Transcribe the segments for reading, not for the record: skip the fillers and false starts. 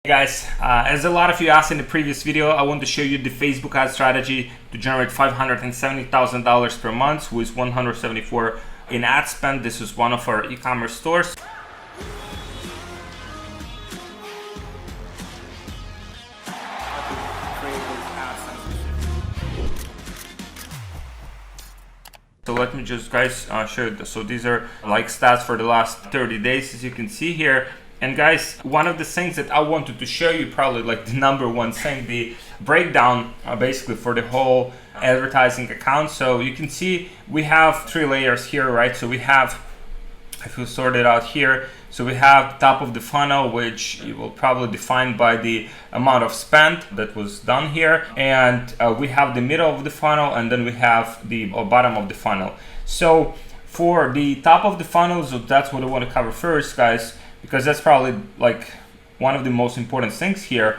Hey guys, as a lot of you asked in the previous video, I want to show you the Facebook ad strategy to generate $570,000 per month with 174 in ad spend. This is one of our e-commerce stores. So let me just show you this. So these are like stats for the last 30 days, as you can see here. And guys, one of the things that I wanted to show you, probably like the number one thing, the breakdown basically for the whole advertising account. So you can see we have three layers here, right? So we have, if you sort it out here, so we have top of the funnel, which you will probably define by the amount of spend that was done here. And we have the middle of the funnel, and then we have the bottom of the funnel. So for the top of the funnel, so that's what I want to cover first, guys, because that's probably like one of the most important things here.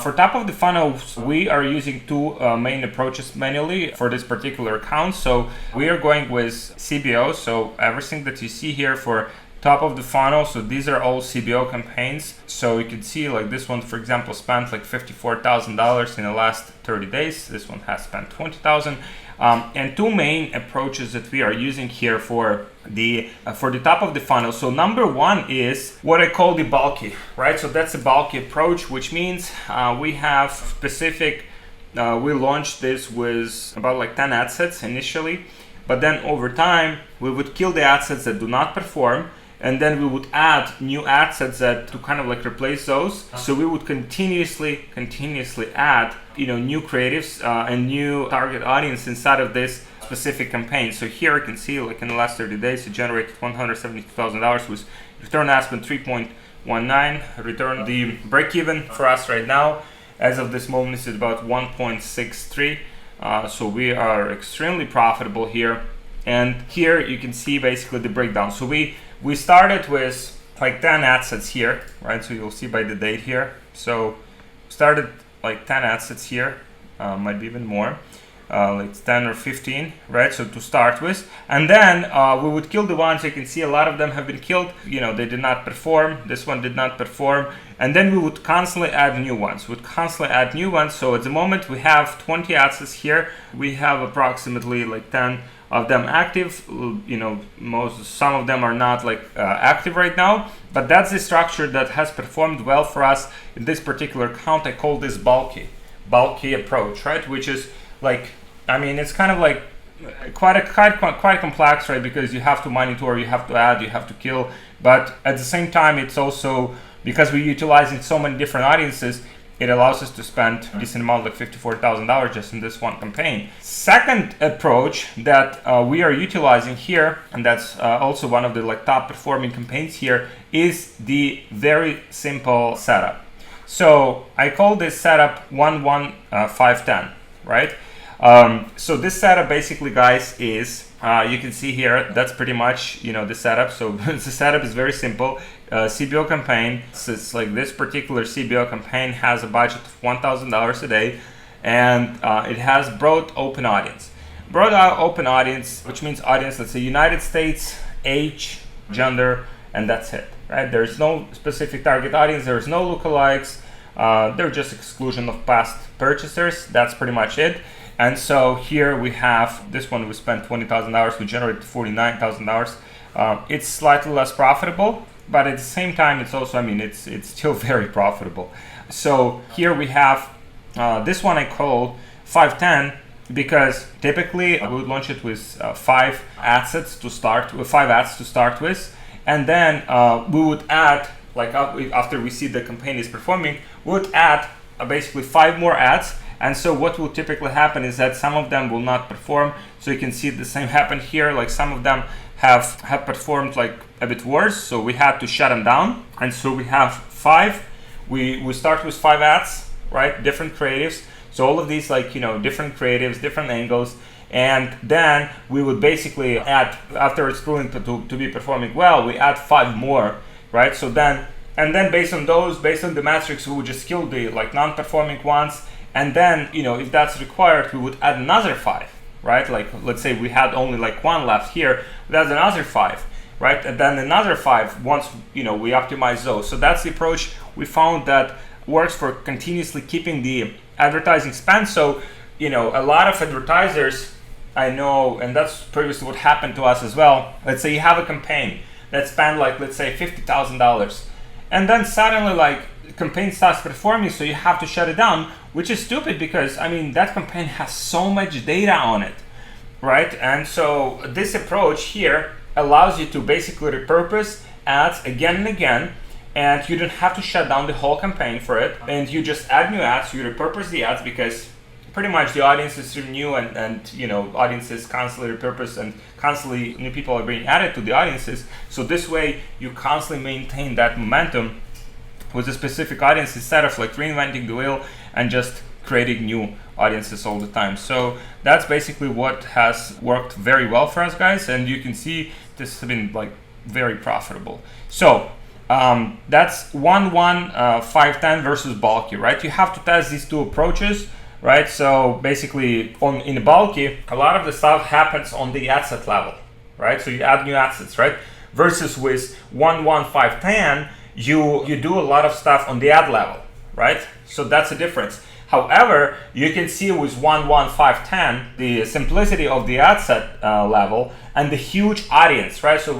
For top of the funnel, we are using two main approaches manually for this particular account. So we are going with CBO. So everything that you see here for top of the funnel, so these are all CBO campaigns. So you can see like this one, for example, spent like $54,000 in the last 30 days. This one has spent $20,000. And two main approaches that we are using here for the top of the funnel. So number one is what I call the bulky, right? So that's a bulky approach, which means we have specific, we launched this with about like 10 ad sets initially, but then over time we would kill the ad sets that do not perform, and then we would add new ad sets that to kind of like replace those. So we would continuously add, new creatives and new target audience inside of this specific campaign. So here you can see like in the last 30 days, it generated $172,000 with return on ad spend 3.19. Return, the break even for us right now, as of this moment, is about 1.63. So we are extremely profitable here. And here you can see basically the breakdown. So we started with like 10 ad sets here, right? So you'll see by the date here. So started like 10 ad sets here, might be even more, like 10 or 15, right? So to start with, and then we would kill the ones. You can see a lot of them have been killed. They did not perform. This one did not perform, and then we would constantly add new ones. So at the moment we have 20 ad sets here. We have approximately like 10 of them active. Some of them are not like active right now, but that's the structure that has performed well for us in this particular account. I call this bulky approach, right? Which is like, it's kind of like quite complex, right? Because you have to monitor, you have to add, you have to kill, but at the same time, it's also because we're utilizing so many different audiences, it allows us to spend a decent amount, like $54,000 just in this one campaign. Second approach that we are utilizing here, and that's also one of the like top performing campaigns here, is the very simple setup. So I call this setup 1-1-5-10, right? So this setup basically, guys, is you can see here, that's pretty much the setup. So the setup is very simple. CBO campaign, so it's like this particular CBO campaign has a budget of $1,000 a day, and it has broad open audience. Open audience, which means audience, let's say United States, age, gender, and that's it, right? There's no specific target audience, there's no lookalikes, they're just exclusion of past purchasers. That's pretty much it. And so here we have this one, we spent $20,000, we generated $49,000. It's slightly less profitable, but at the same time, it's also, it's still very profitable. So here we have this one I call 510, because typically we would launch it with 5 ads to start with, and then we would add, like after we see the campaign is performing, we would add basically 5 more ads. And so what will typically happen is that some of them will not perform. So you can see the same happen here. Like some of them have performed like a bit worse. So we had to shut them down. And so we have 5. We start with 5 ads, right? Different creatives. So all of these like, different creatives, different angles. And then we would basically add, after it's proven to be performing well, we add 5 more, right? So then, and then based on the metrics, we would just kill the like non-performing ones. And then, if that's required, we would add another 5, right? Like, let's say we had only like 1 left here, that's another 5, right? And then another 5 once, we optimize those. So that's the approach. We found that works for continuously keeping the advertising spend. So, you know, a lot of advertisers I know, and that's previously what happened to us as well. Let's say you have a campaign that spent like, let's say $50,000, and then suddenly like the campaign starts performing, so you have to shut it down, which is stupid because I mean that campaign has so much data on it, right? And so this approach here allows you to basically repurpose ads again and again, and you don't have to shut down the whole campaign for it, and you just add new ads. You repurpose the ads because pretty much the audiences renew, and you know, audiences constantly repurpose, and constantly new people are being added to the audiences. So this way you constantly maintain that momentum with a specific audience instead of like reinventing the wheel and just creating new audiences all the time. So that's basically what has worked very well for us, guys, and you can see this has been like very profitable. So that's 510 versus bulky, right? You have to test these two approaches, right? So basically in bulky, a lot of the stuff happens on the ad set level, right? So you add new ad sets, right? Versus with 510, you do a lot of stuff on the ad level, right? So that's the difference. However, you can see with 510 the simplicity of the ad set level and the huge audience, right? So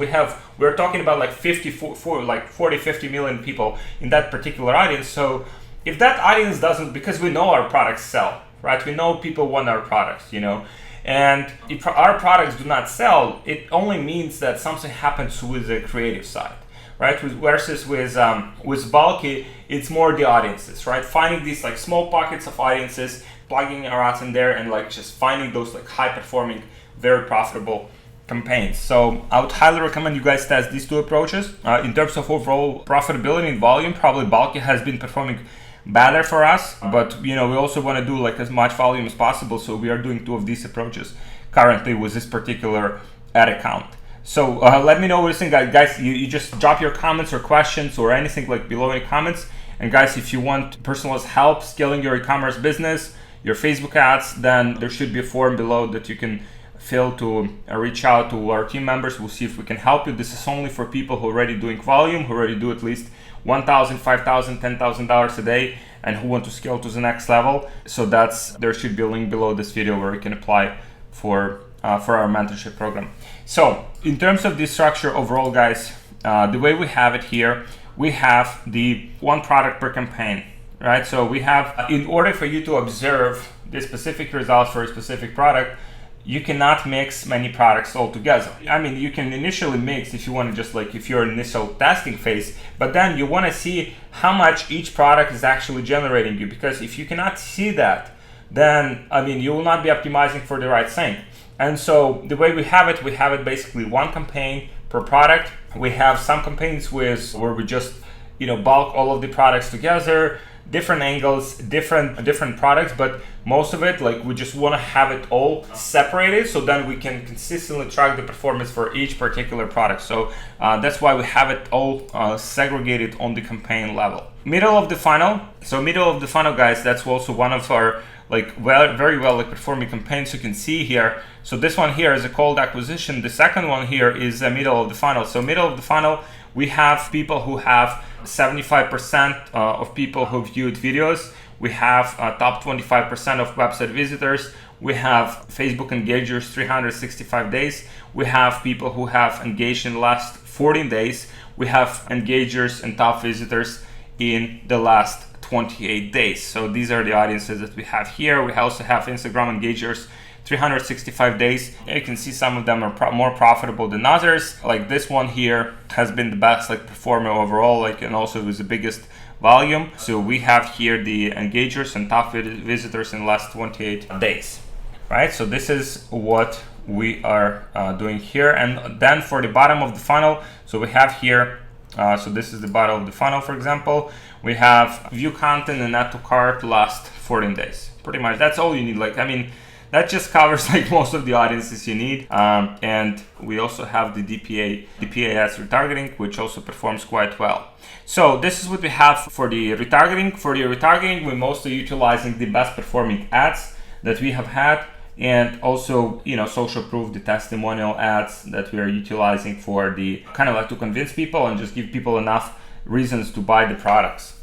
we're talking about like 40-50 million people in that particular audience. So if that audience doesn't, because we know our products sell, right? We know people want our products, you know, and if our products do not sell, it only means that something happens with the creative side, right? Versus with bulky, it's more the audiences, right? Finding these like small pockets of audiences, plugging our ads in there, and like just finding those like high performing, very profitable campaigns. So I would highly recommend you guys test these two approaches. In terms of overall profitability and volume, probably bulky has been performing better for us, but you know, we also want to do like as much volume as possible, so we are doing two of these approaches currently with this particular ad account. So let me know what you think, guys. You just drop your comments or questions or anything like below in the comments. And guys, if you want personalized help scaling your e-commerce business, your Facebook ads, then there should be a form below that you can fill to reach out to our team members. We'll see if we can help you. This is only for people who are already doing volume, who already do at least $1,000, $5,000, $10,000 a day, and who want to scale to the next level. So there should be a link below this video where you can apply for our mentorship program. So in terms of the structure overall, guys, the way we have it here, we have the one product per campaign, right? So we have, in order for you to observe the specific results for a specific product, you cannot mix many products all together. I mean, you can initially mix if you want to, just like if you're in initial testing phase, but then you want to see how much each product is actually generating you, because if you cannot see that, then I mean, you will not be optimizing for the right thing. And so the way we have it basically one campaign per product. We have some campaigns where we just, you know, bulk all of the products together, different angles, different products, but most of it, like, we just want to have it all separated, so then we can consistently track the performance for each particular product. So that's why we have it all segregated on the campaign level. Middle of the funnel. So middle of the funnel, guys, that's also one of our very well performing campaigns. You can see here. So this one here is a cold acquisition. The second one here is the middle of the funnel. So middle of the funnel, we have people who have 75% of people who viewed videos. We have top 25% of website visitors. We have Facebook engagers 365 days. We have people who have engaged in the last 14 days. We have engagers and top visitors in the last 28 days. So these are the audiences that we have here. We also have Instagram engagers 365 days. You can see some of them are more profitable than others. Like this one here has been the best performer overall, and also with the biggest volume. So we have here the engagers and top visitors in the last 28 days, right? So this is what we are doing here. And then for the bottom of the funnel, so we have here, so this is the bottom of the funnel, for example, we have view content and add to cart last 14 days. Pretty much that's all you need. That just covers most of the audiences you need. And we also have the DPA ads retargeting, which also performs quite well. So this is what we have for the retargeting. For the retargeting, we're mostly utilizing the best performing ads that we have had, and also, social proof, the testimonial ads that we are utilizing for the to convince people and just give people enough reasons to buy the products.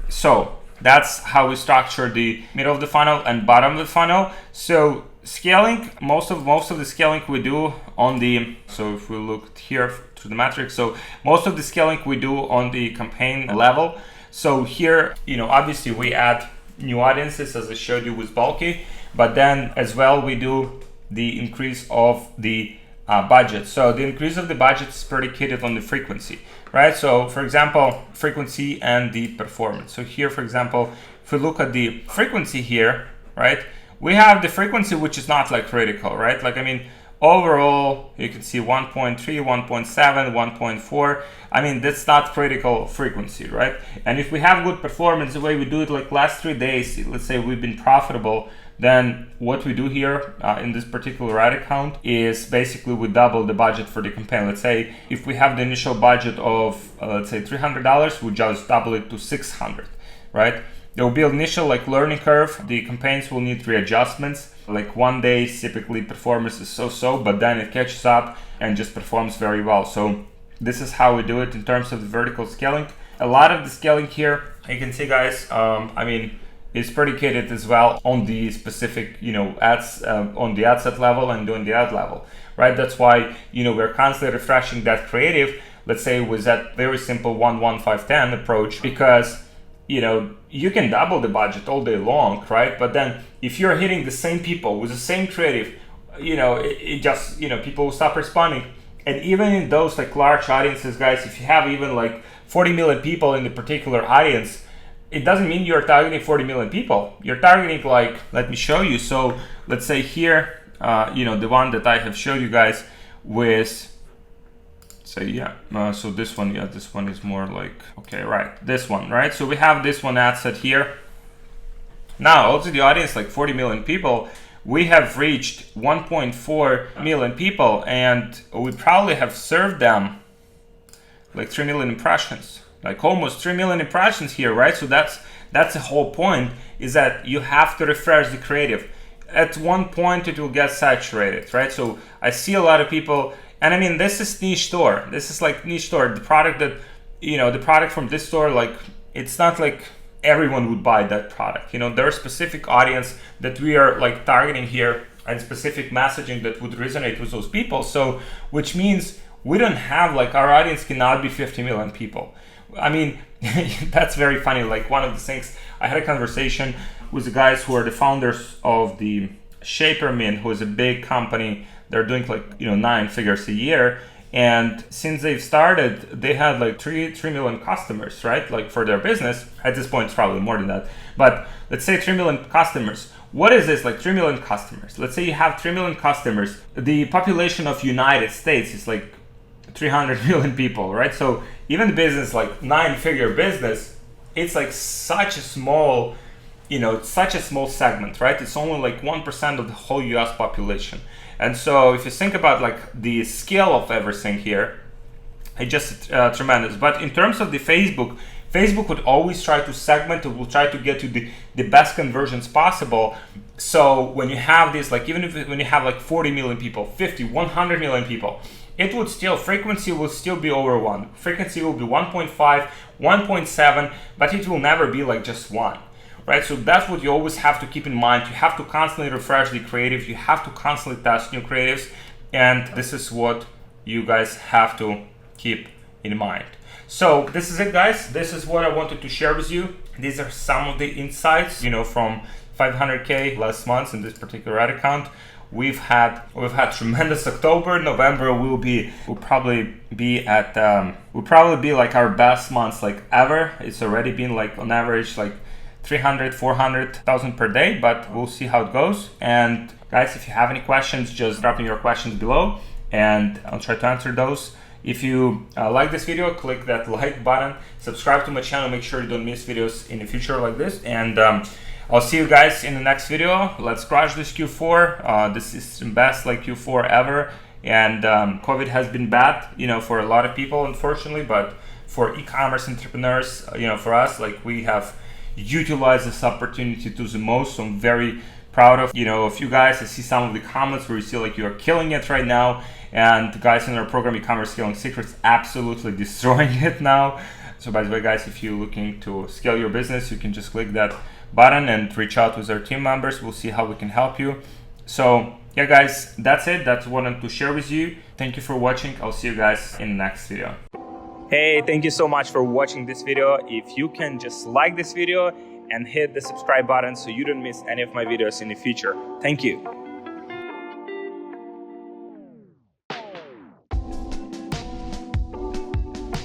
So That's how we structure the middle of the funnel and bottom of the funnel. So scaling, most of the scaling we do on the, so if we look here to the metrics, so most of the scaling we do on the campaign level. So here, obviously we add new audiences, as I showed you with bulky, but then as well we do the increase of the budget. So the increase of the budget is predicated on the frequency, right? So for example, frequency and the performance. So here, for example, if we look at the frequency here, right, we have the frequency which is not like critical, right? Like, I mean, overall, you can see 1.3, 1.7, 1.4. I mean, that's not critical frequency, right? And if we have good performance, the way we do it, like last 3 days, let's say we've been profitable, then what we do here in this particular ad account is basically we double the budget for the campaign. Let's say if we have the initial budget of, let's say $300, we just double it to 600, right? There will be an initial like learning curve. The campaigns will need readjustments. Like 1 day, typically performance is so-so, but then it catches up and just performs very well. So this is how we do it in terms of the vertical scaling. A lot of the scaling here, you can see, guys, I mean, is predicated as well on the specific, ads on the ad set level and doing the ad level, right? That's why, we're constantly refreshing that creative, let's say with that very simple 1-1-5-10 approach, because, you can double the budget all day long, right? But then if you're hitting the same people with the same creative, it just, people will stop responding. And even in those like large audiences, guys, if you have even like 40 million people in the particular audience, it doesn't mean you're targeting 40 million people. You're targeting like, let me show you. So let's say here, the one that I have showed you guys with, so so this one, this one is more like, okay, right, this one, right? So we have this one ad set here. Now, also the audience, like 40 million people, we have reached 1.4 million people, and we probably have served them like 3 million impressions. Like almost 3 million impressions here, right? So that's the whole point, is that you have to refresh the creative. At one point it will get saturated, right? So I see a lot of people, and I mean, this is niche store. This is like niche store. The product that, the product from this store, like, it's not like everyone would buy that product. There are specific audience that we are like targeting here and specific messaging that would resonate with those people. So, which means we don't have, like, our audience cannot be 50 million people. I mean, that's very funny. Like, one of the things, I had a conversation with the guys who are the founders of the Shaper Mint, who is a big company. They're doing like, 9 figures a year. And since they've started, they had like 3 million customers, right? Like for their business. At this point, it's probably more than that. But let's say 3 million customers. What is this, like 3 million customers? Let's say you have 3 million customers. The population of United States is like 300 million people, right? So even the business, like 9-figure business, it's like such a small, such a small segment, right? It's only like 1% of the whole US population. And so if you think about like the scale of everything here, it's just tremendous. But in terms of the Facebook would always try to segment, it will try to get to the best conversions possible. So when you have this, like even when you have like 40 million people, 50, 100 million people, it would still, frequency will still be over 1. Frequency will be 1.5, 1.7, but it will never be like just 1. Right? So that's what you always have to keep in mind. You have to constantly refresh the creative. You have to constantly test new creatives. And this is what you guys have to keep in mind. So this is it, guys. This is what I wanted to share with you. These are some of the insights, from 500K last month in this particular ad account. We've had tremendous October. November will probably be like our best months like ever. It's already been like on average like 300, 400,000 per day, but we'll see how it goes. And guys, if you have any questions, just drop me your questions below and I'll try to answer those. If you like this video, click that like button, subscribe to my channel, make sure you don't miss videos in the future like this. And I'll see you guys in the next video. Let's crush this Q4. This is the best like Q4 ever. And COVID has been bad, for a lot of people, unfortunately, but for e-commerce entrepreneurs, for us, like we have utilized this opportunity to the most. So I'm very proud of, of you guys. I see some of the comments where you see like you are killing it right now. And the guys in our program, E-commerce Scaling Secrets, absolutely destroying it now. So by the way, guys, if you're looking to scale your business, you can just click that button and reach out with our team members. We'll see how we can help you. So yeah, guys, that's it. That's what I wanted to share with you. Thank you for watching. I'll see you guys in the next video. Hey, thank you so much for watching this video. If you can just like this video and hit the subscribe button so you don't miss any of my videos in the future. Thank you.